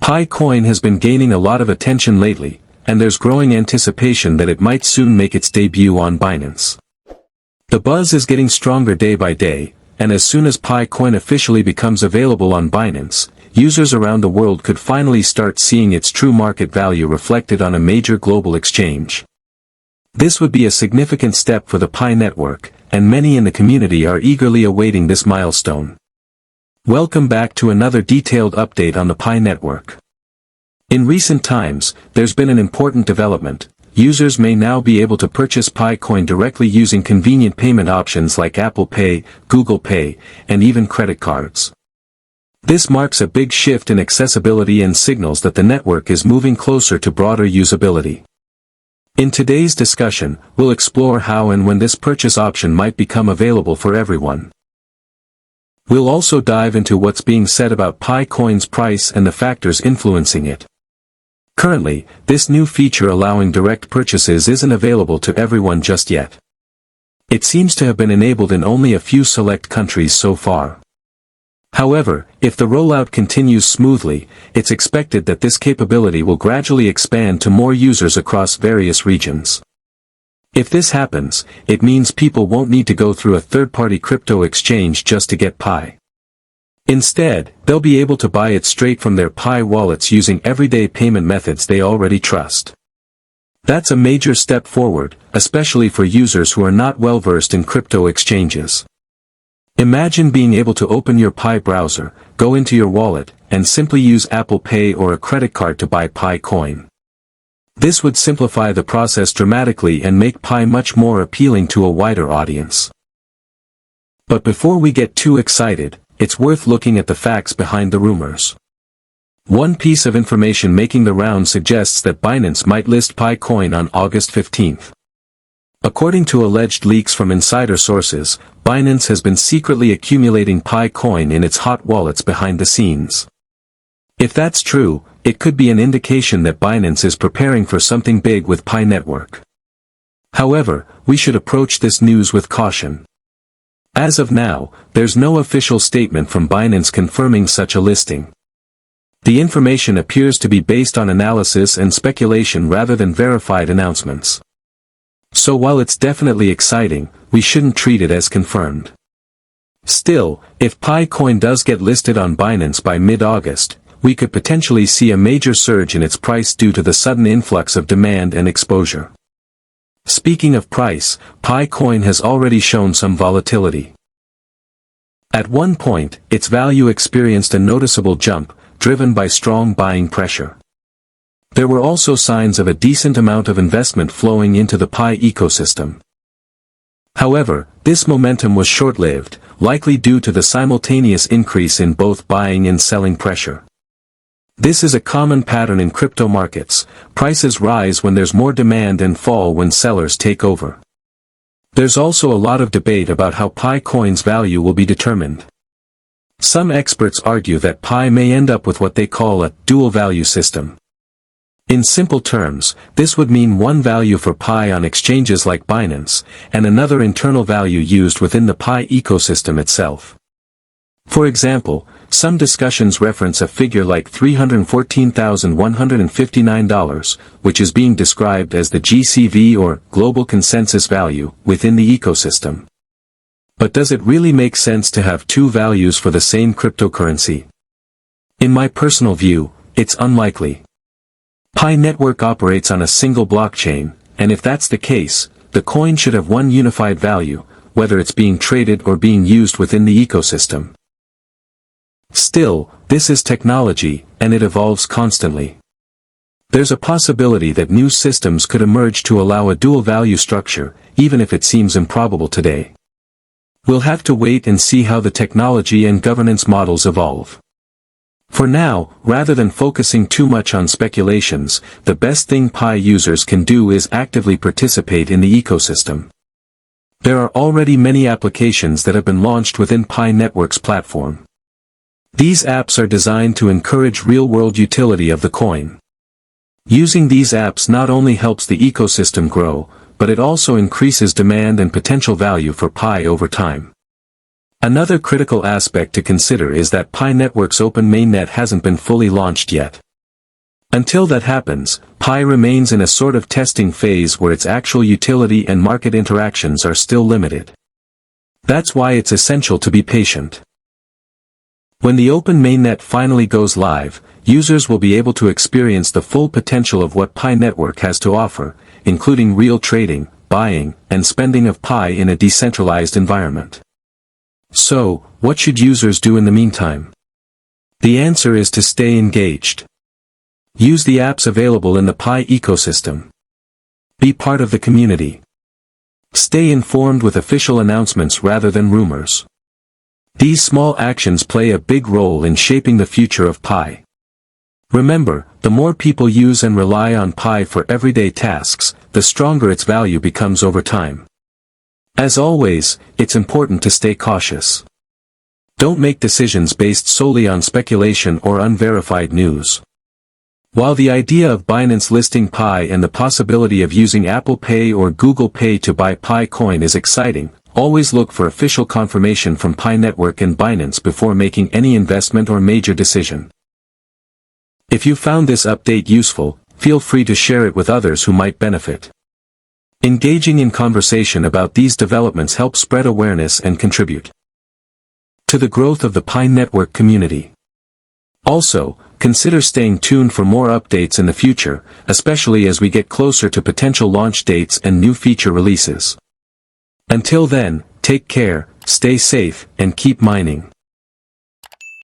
Pi coin has been gaining a lot of attention lately, and there's growing anticipation that it might soon make its debut on Binance. The buzz is getting stronger day by day, and as soon as Pi coin officially becomes available on Binance, users around the world could finally start seeing its true market value reflected on a major global exchange. This would be a significant step for the Pi network, and many in the community are eagerly awaiting this milestone. Welcome back to another detailed update on the Pi network. In recent times, there's been an important development. Users may now be able to purchase Pi coin directly using convenient payment options like Apple Pay, Google Pay, and even credit cards. This marks a big shift in accessibility and signals that the network is moving closer to broader usability. In today's discussion, we'll explore how and when this purchase option might become available for everyone. We'll also dive into what's being said about Pi coin's price and the factors influencing it. Currently, this new feature allowing direct purchases isn't available to everyone just yet. It seems to have been enabled in only a few select countries so far. However, if the rollout continues smoothly, it's expected that this capability will gradually expand to more users across various regions. If this happens, it means people won't need to go through a third-party crypto exchange just to get Pi. Instead, they'll be able to buy it straight from their Pi wallets using everyday payment methods they already trust. That's a major step forward, especially for users who are not well versed in crypto exchanges. Imagine being able to open your Pi browser, go into your wallet, and simply use Apple Pay or a credit card to buy Pi coin. This would simplify the process dramatically and make Pi much more appealing to a wider audience. But before we get too excited, it's worth looking at the facts behind the rumors. One piece of information making the round suggests that Binance might list Pi coin on August 15th. According to alleged leaks from insider sources, Binance has been secretly accumulating Pi coin in its hot wallets behind the scenes. If that's true, it could be an indication that Binance is preparing for something big with Pi network. However, we should approach this news with caution. As of now, there's no official statement from Binance confirming such a listing. The information appears to be based on analysis and speculation rather than verified announcements. So while it's definitely exciting, we shouldn't treat it as confirmed. Still, if Pi coin does get listed on Binance by mid-August, we could potentially see a major surge in its price due to the sudden influx of demand and exposure. Speaking of price, Pi coin has already shown some volatility. At one point, its value experienced a noticeable jump, driven by strong buying pressure. There were also signs of a decent amount of investment flowing into the Pi ecosystem. However, this momentum was short-lived, likely due to the simultaneous increase in both buying and selling pressure. This is a common pattern in crypto markets. Prices rise when there's more demand and fall when sellers take over. There's also a lot of debate about how Pi coin's value will be determined. Some experts argue that Pi may end up with what they call a dual value system. In simple terms, this would mean one value for Pi on exchanges like Binance, and another internal value used within the Pi ecosystem itself. For example, some discussions reference a figure like $314,159, which is being described as the GCV or Global Consensus Value within the ecosystem. But does it really make sense to have two values for the same cryptocurrency? In my personal view, it's unlikely. Pi network operates on a single blockchain, and if that's the case, the coin should have one unified value, whether it's being traded or being used within the ecosystem. Still, this is technology, and it evolves constantly. There's a possibility that new systems could emerge to allow a dual value structure, even if it seems improbable today. We'll have to wait and see how the technology and governance models evolve. For now, rather than focusing too much on speculations, the best thing Pi users can do is actively participate in the ecosystem. There are already many applications that have been launched within Pi Network's platform. These apps are designed to encourage real-world utility of the coin. Using these apps not only helps the ecosystem grow, but it also increases demand and potential value for Pi over time. Another critical aspect to consider is that Pi Network's Open Mainnet hasn't been fully launched yet. Until that happens, Pi remains in a sort of testing phase where its actual utility and market interactions are still limited. That's why it's essential to be patient. When the Open Mainnet finally goes live, users will be able to experience the full potential of what Pi network has to offer, including real trading, buying, and spending of Pi in a decentralized environment. So, what should users do in the meantime? The answer is to stay engaged. Use the apps available in the Pi ecosystem. Be part of the community. Stay informed with official announcements rather than rumors. These small actions play a big role in shaping the future of Pi. Remember, the more people use and rely on Pi for everyday tasks, the stronger its value becomes over time. As always, it's important to stay cautious. Don't make decisions based solely on speculation or unverified news. While the idea of Binance listing Pi and the possibility of using Apple Pay or Google Pay to buy Pi coin is exciting, always look for official confirmation from Pi Network and Binance before making any investment or major decision. If you found this update useful, feel free to share it with others who might benefit. Engaging in conversation about these developments helps spread awareness and contribute to the growth of the Pi Network community. Also, consider staying tuned for more updates in the future, especially as we get closer to potential launch dates and new feature releases. Until then, take care, stay safe, and keep mining.